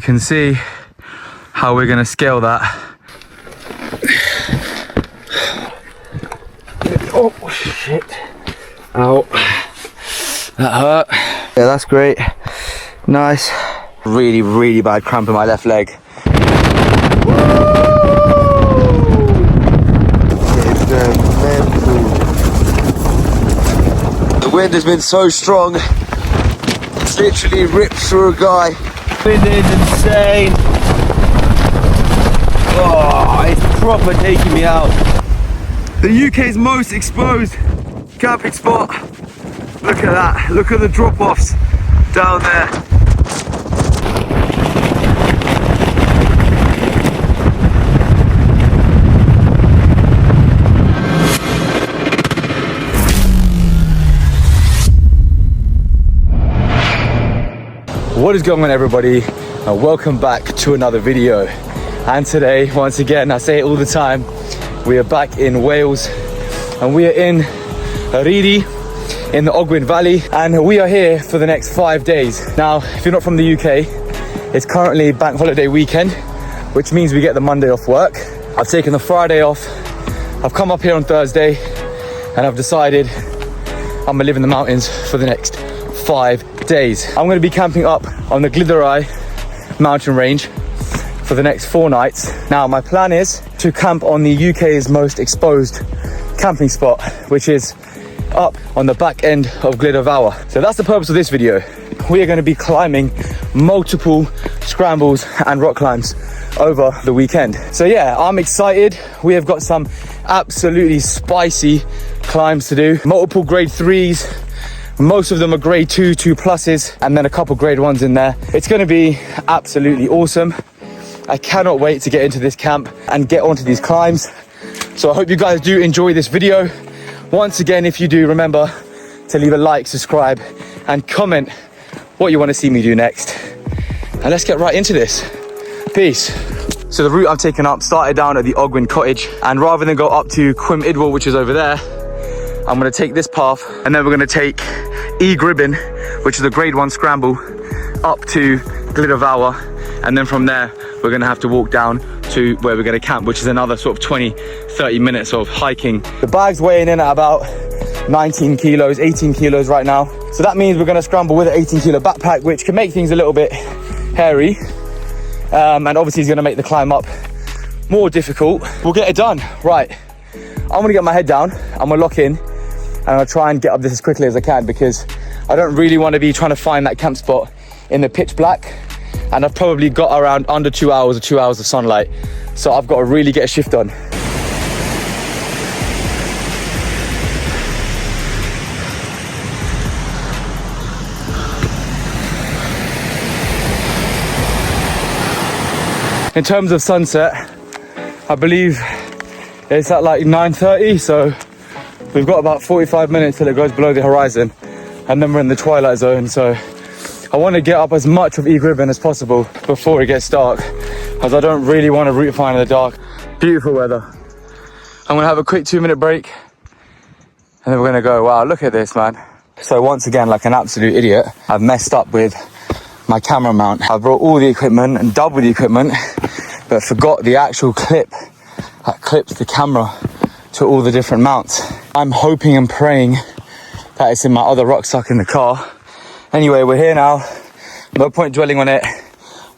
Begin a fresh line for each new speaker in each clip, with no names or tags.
You can see how we're gonna scale that. Oh shit. Ow. That hurt. Yeah, that's great. Nice. Really, really bad cramp in my left leg. The wind has been so strong, it's literally ripped through a guy. Wind is insane. Oh, it's proper taking me out. The UK's most exposed camping spot. Look at that. Look at the drop-offs down there. What is going on, everybody, and welcome back to another video. And today, once again, I say it all the time, we are back in Wales and we are in Rhydi in the Ogwen Valley, and we are here for the next 5 days. Now, if you're not from the UK, it's currently bank holiday weekend, which means we get the Monday off work. I've taken the Friday off. I've come up here on Thursday and I've decided I'm gonna live in the mountains for the next 5 days. I'm going to be camping up on the Glidderai mountain range for the next 4 nights. Now, my plan is to camp on the UK's most exposed camping spot, which is up on the back end of Glidderai. So that's the purpose of this video. We are going to be climbing multiple scrambles and rock climbs over the weekend. So yeah, I'm excited. We have got some absolutely spicy climbs to do. Multiple grade 3s. Most of them are grade 2, 2+, and then a couple grade 1s in there. It's going to be absolutely awesome. I cannot wait to get into this camp and get onto these climbs. So I hope you guys do enjoy this video. Once again, if you do, remember to leave a like, subscribe, and comment what you want to see me do next. And let's get right into this. Peace. So the route I've taken up started down at the Ogwen Cottage, and rather than go up to Cwm Idwal, which is over there, I'm going to take this path, and then we're going to take Gribben, which is a grade 1 scramble, up to Glidderai, and then from there we're going to have to walk down to where we're going to camp, which is another sort of 20-30 minutes of hiking. The bag's weighing in at about 19 kilos, 18 kilos right now, so that means we're going to scramble with an 18 kilo backpack, which can make things a little bit hairy, and obviously it's going to make the climb up more difficult. We'll get it done. Right, I'm going to get my head down, I'm going to lock in, and I'll try and get up this as quickly as I can, because I don't really want to be trying to find that camp spot in the pitch black, and I've probably got around under 2 hours or 2 hours of sunlight, so I've got to really get a shift on. In terms of sunset, I believe it's at like 9:30, so we've got about 45 minutes till it goes below the horizon, and then we're in the twilight zone. So I want to get up as much of Gribben as possible before it gets dark, as I don't really want to route find in the dark. Beautiful weather. I'm going to have a quick 2-minute break, and then we're going to go. Wow, look at this, man. So once again, like an absolute idiot, I've messed up with my camera mount. I brought all the equipment and double the equipment, but forgot the actual clip that clips the camera to all the different mounts. I'm hoping and praying that it's in my other rucksack in the car. Anyway, we're here now. No point dwelling on it.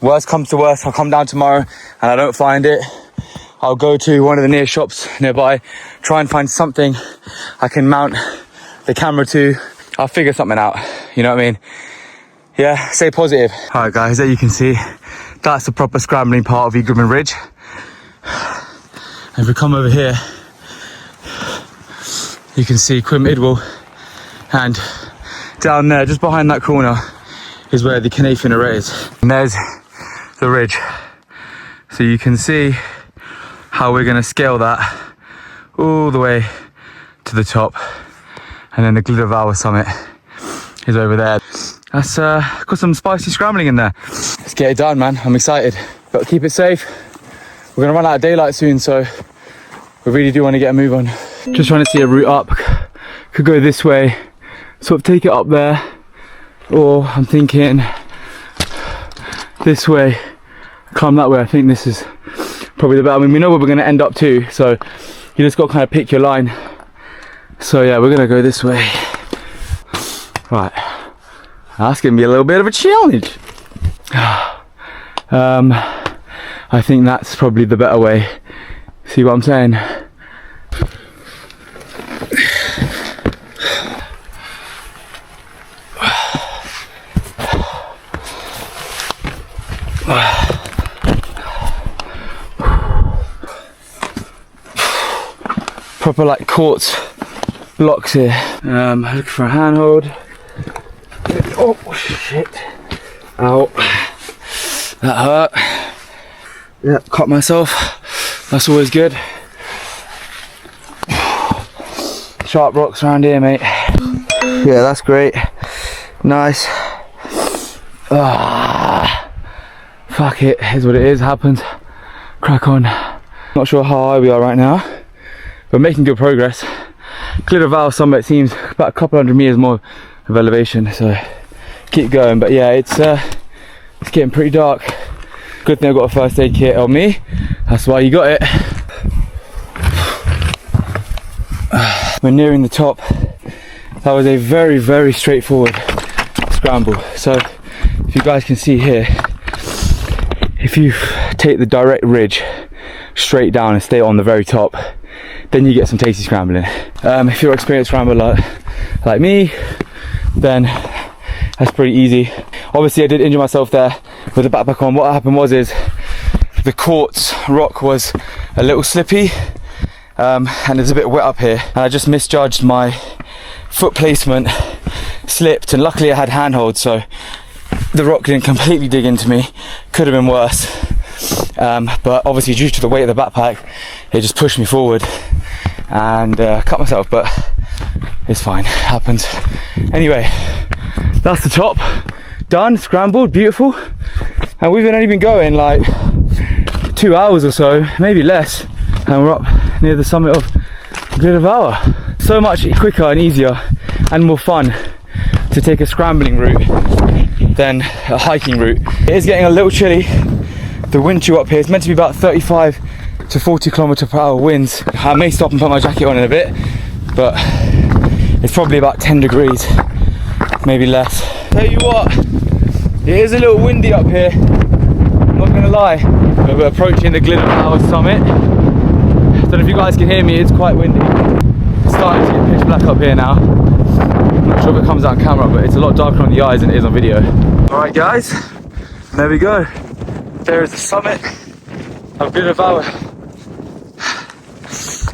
Worst comes to worst, I'll come down tomorrow and I don't find it. I'll go to one of the near shops nearby, try and find something I can mount the camera to. I'll figure something out, you know what I mean? Yeah, stay positive. All right, guys, there you can see, that's the proper scrambling part of Gribben Ridge. If we come over here, you can see Cwm Idwal, and down there, just behind that corner, is where the Cynefin array is. And there's the ridge. So you can see how we're going to scale that all the way to the top. And then the Glidderai summit is over there. That's got some spicy scrambling in there. Let's get it done, man. I'm excited. Got to keep it safe. We're going to run out of daylight soon, so we really do want to get a move on. Just trying to see a route up. Could go this way, sort of take it up there, or I'm thinking this way come that way. I think this is probably the better. I mean, we know where we're going to end up to, so you just got to kind of pick your line. So yeah, we're going to go this way. Right, that's going to be a little bit of a challenge. I think that's probably the better way. See what I'm saying? Proper like quartz blocks here. Looking for a handhold. Oh shit! Ow! That hurt. Yeah, cut myself. That's always good. Sharp rocks around here, mate. Yeah, that's great. Nice. Fuck it. Here's what it is. Happens. Crack on. Not sure how high we are right now. We're making good progress. Gliderval summit seems about a couple hundred meters more of elevation, so keep going. But yeah, it's getting pretty dark. Good thing I've got a first aid kit on me. That's why you got it. We're nearing the top. That was a very, very straightforward scramble. So if you guys can see here, if you take the direct ridge straight down and stay on the very top, then you get some tasty scrambling. If you're an experienced scrambler like me, then that's pretty easy. Obviously I did injure myself there with the backpack on. What happened was the quartz rock was a little slippy, and it's a bit wet up here, and I just misjudged my foot placement, slipped, and luckily I had handholds, so the rock didn't completely dig into me. Could have been worse, but obviously due to the weight of the backpack, it just pushed me forward and cut myself, but it's fine, happens. Anyway, that's the top, done, scrambled, beautiful, and we've only been going like 2 hours or so, maybe less, and we're up near the summit of Gliderval. So much quicker and easier and more fun to take a scrambling route than a hiking route. It is getting a little chilly. The wind chill up here is meant to be about 35 to 40 km/h winds. I may stop and put my jacket on in a bit, but it's probably about 10 degrees, maybe less. Tell you what, it is a little windy up here, I'm not gonna lie. We're approaching the Gliderval summit. I don't know if you guys can hear me, it's quite windy. It's starting to get pitch black up here now. I'm not sure if it comes out on camera, but it's a lot darker on the eyes than it is on video. Alright guys, there we go. There is the summit of Gliderval.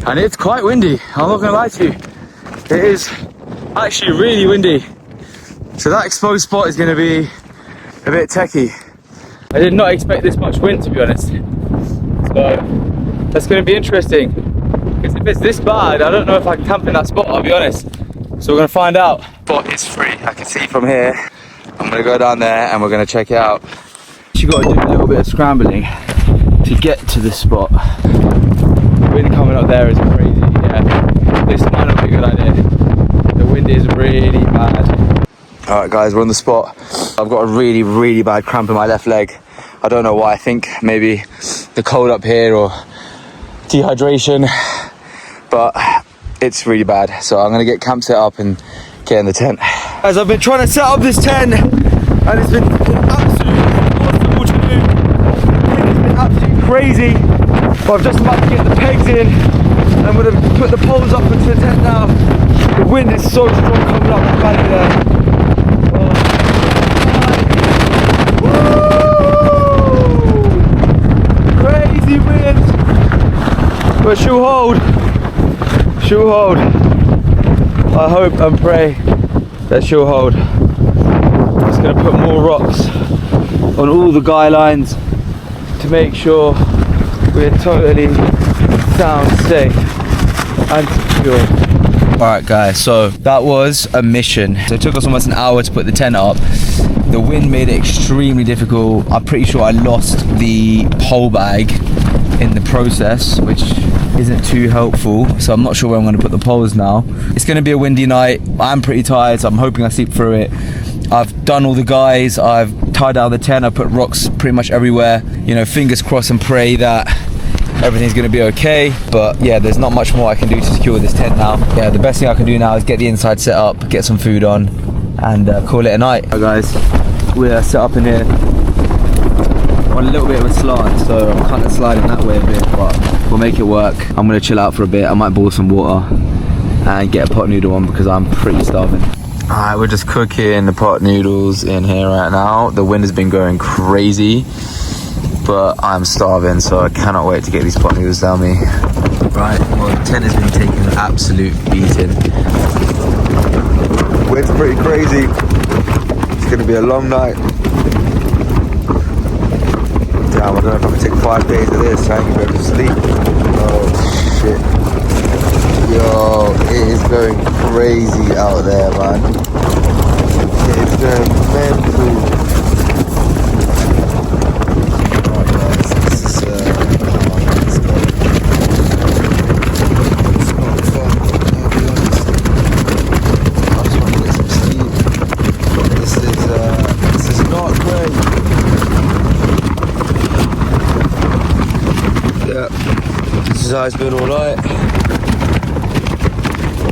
And it's quite windy, I'm not gonna lie to you. It is actually really windy. So that exposed spot is gonna be a bit techie. I did not expect this much wind, to be honest. So that's gonna be interesting. Because if it's this bad, I don't know if I can camp in that spot, I'll be honest. So we're gonna find out. Spot is free, I can see from here. I'm gonna go down there and we're gonna check it out. You gotta do a little bit of scrambling to get to this spot. The wind coming up there is crazy, yeah. This might not be a good idea. The wind is really bad. Alright guys, we're on the spot. I've got a really, really bad cramp in my left leg. I don't know why, I think maybe the cold up here or dehydration, but it's really bad. So I'm gonna get camp set up and get in the tent. As I've been trying to set up this tent, and it's been absolutely impossible to do. It's been absolutely crazy. But I'm just about to get the pegs in. I'm gonna put the poles up into the tent now. The wind is so strong coming up the valley there. Crazy wind, but she'll hold. She'll hold. I hope and pray that she'll hold. Just gonna put more rocks on all the guy lines to make sure we're totally sound, safe and secure. Alright guys, so that was a mission. So it took us almost an hour to put the tent up. The wind made it extremely difficult. I'm pretty sure I lost the pole bag in the process, which isn't too helpful. So I'm not sure where I'm going to put the poles now. It's going to be a windy night. I'm pretty tired, so I'm hoping I sleep through it. I've done all the guys. I've tie down the tent. I put rocks pretty much everywhere. You know, fingers crossed and pray that everything's gonna be okay. But yeah, there's not much more I can do to secure this tent now. Yeah, the best thing I can do now is get the inside set up, get some food on, and call it a night. Alright guys, we're set up in here on a little bit of a slant, so I'm kind of sliding that way a bit, but we'll make it work. I'm gonna chill out for a bit. I might boil some water and get a pot noodle on because I'm pretty starving. Alright, we're just cooking the pot noodles in here right now. The wind has been going crazy, but I'm starving, so I cannot wait to get these pot noodles down me. Right, well, the tent has been taking an absolute beating. Wind's pretty crazy. It's gonna be a long night. Damn, I don't know if I can take 5 days of this. I ain't gonna be able to sleep. Oh shit. Yo, it is going crazy out there, man. It's going mental. Alright guys, this is let's go. It's not fun, I'll be honest. I just want to get some sleep. This is not great. Yeah, this is how it's been all night.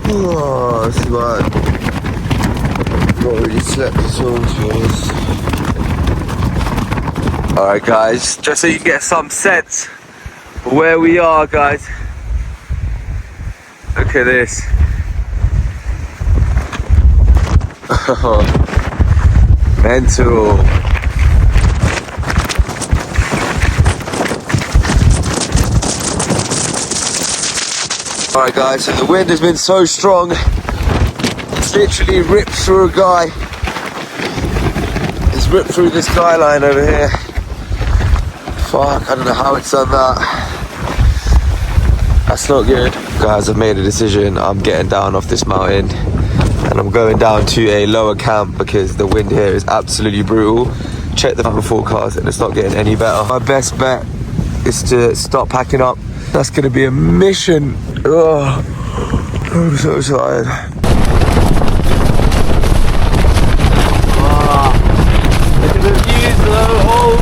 Oh, this is why I've not really slept at all, to be honest. Alright guys, just so you get some sense of where we are, guys. Look at this. Mental. Alright guys, so the wind has been so strong, it's literally ripped through a guy. It's ripped through this skyline over here. Fuck, I don't know how it's done that. That's not good. Guys, I've made a decision. I'm getting down off this mountain and I'm going down to a lower camp because the wind here is absolutely brutal. Check the weather forecast and it's not getting any better. My best bet is to start packing up. That's gonna be a mission. Oh, I'm so tired. Ah, look at the views though. Oh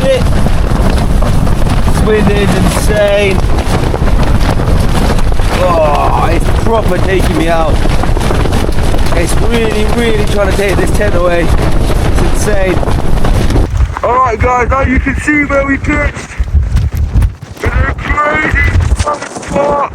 shit! This wind is insane. Oh, it's proper taking me out. It's really trying to take this tent away. It's insane. Alright guys, now you can see where we pitched. It's a crazy fucking spot.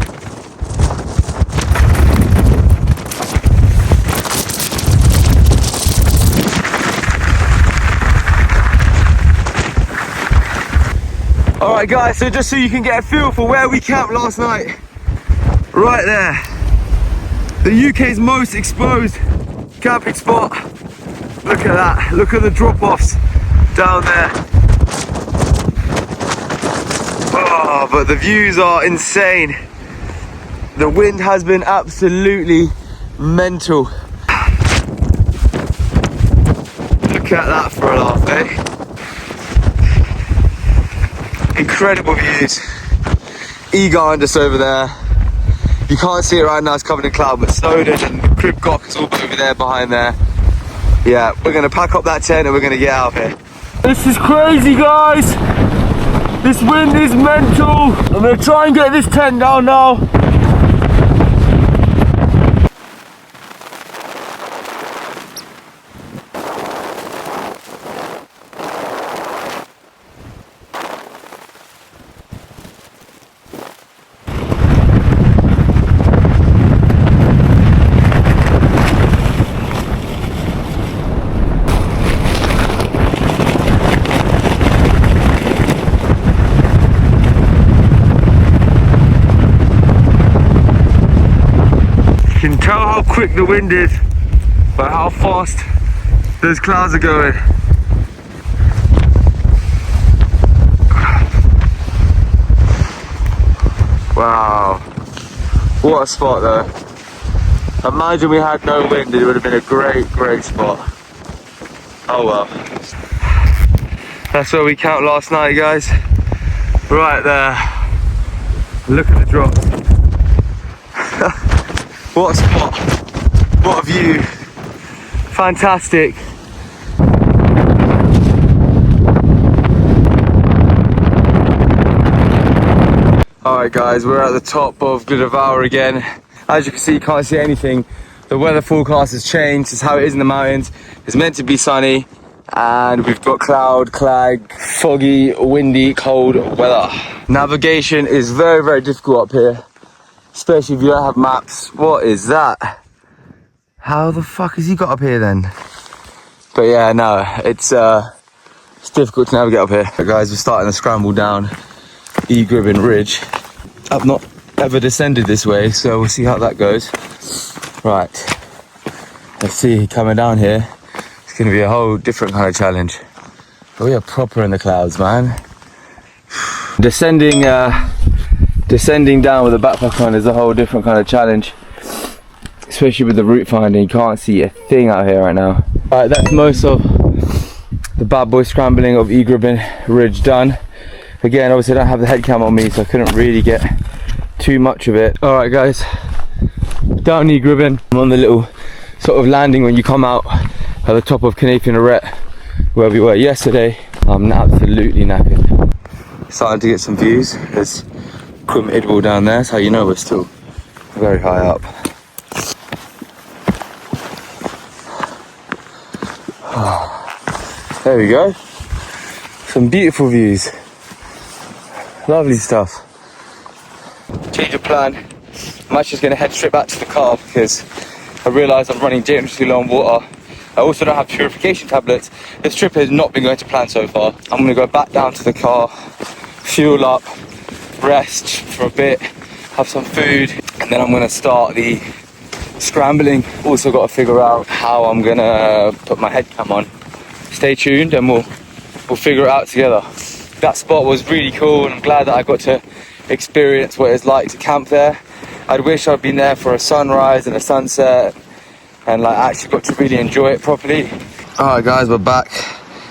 Alright guys, so just so you can get a feel for where we camped last night. Right there. The UK's most exposed camping spot. Look at that. Look at the drop-offs down there. Oh, but the views are insane. The wind has been absolutely mental. Look at that for a laugh, eh? Incredible views. Egar just over there. You can't see it right now, it's covered in cloud, but Snowdon and Crib Goch is all over there behind there. Yeah, we're gonna pack up that tent and we're gonna get out of here. This is crazy, guys. This wind is mental. I'm gonna try and get this tent down now. You can tell how quick the wind is by how fast those clouds are going. Wow, what a spot though. Imagine we had no wind, it would have been a great spot. Oh well. That's where we camped last night, guys. Right there. Look at the drop. What a spot, what a view, fantastic. Alright guys, we're at the top of Glyndwr again. As you can see, you can't see anything. The weather forecast has changed. It's how it is in the mountains. It's meant to be sunny, and we've got cloud, clag, foggy, windy, cold weather. Navigation is very, very difficult up here, especially if you don't have maps. What is that? How the fuck has he got up here then? But yeah, no, it's difficult to navigate up here. But guys, we're starting to scramble down Egribin Ridge. I've not ever descended this way, so we'll see how that goes. Right, let's see, coming down here, it's gonna be a whole different kind of challenge. But we are proper in the clouds, man. Descending down with a backpack on is a whole different kind of challenge. Especially with the route finding, you can't see a thing out here right now. Alright, that's most of the bad boy scrambling of Egribin Ridge done. Again, obviously I don't have the head cam on me, so I couldn't really get too much of it. Alright guys, down Egribin. I'm on the little sort of landing when you come out at the top of Canapian Arret, where we were yesterday. I'm absolutely knackered. Starting to get some views. There's Cwm Idwal down there, that's how you know we're still very high up. There we go. Some beautiful views. Lovely stuff. Change of plan. I'm actually just going to head straight back to the car because I realise I'm running dangerously low on water. I also don't have purification tablets. This trip has not been going to plan so far. I'm going to go back down to the car, fuel up, rest for a bit, have some food, and then I'm going to start the scrambling. Also got to figure out how I'm going to put my head cam on. Stay tuned and we'll figure it out together. That spot was really cool and I'm glad that I got to experience what it's like to camp there. I'd wish I'd been there for a sunrise and a sunset and like actually got to really enjoy it properly. Alright guys, we're back.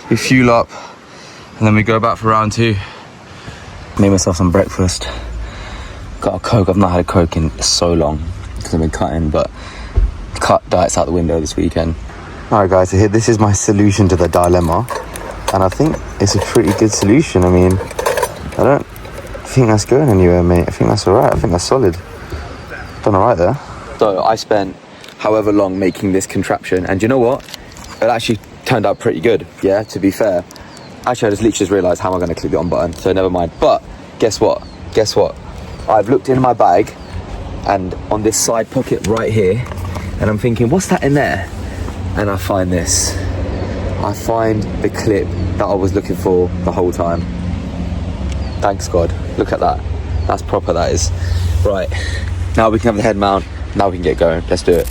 We fuel up and then we go back for round 2. Made myself some breakfast. Got a Coke. I've not had a Coke in so long because I've been cutting, but cut diet's out the window this weekend. Alright guys, so here, this is my solution to the dilemma, and I think it's a pretty good solution. I mean, I don't think that's going anywhere, mate. I think that's alright. I think that's solid. Done alright there. So I spent however long making this contraption, and you know what? It actually turned out pretty good, yeah, to be fair. Actually, I just literally just realised how am I going to click the on button, so never mind. But guess what? Guess what? I've looked in my bag, and on this side pocket right here, and I'm thinking, what's that in there? And I find this. I find the clip that I was looking for the whole time. Thanks God. Look at that. That's proper, that is. Right. Now we can have the head mount. Now we can get going. Let's do it.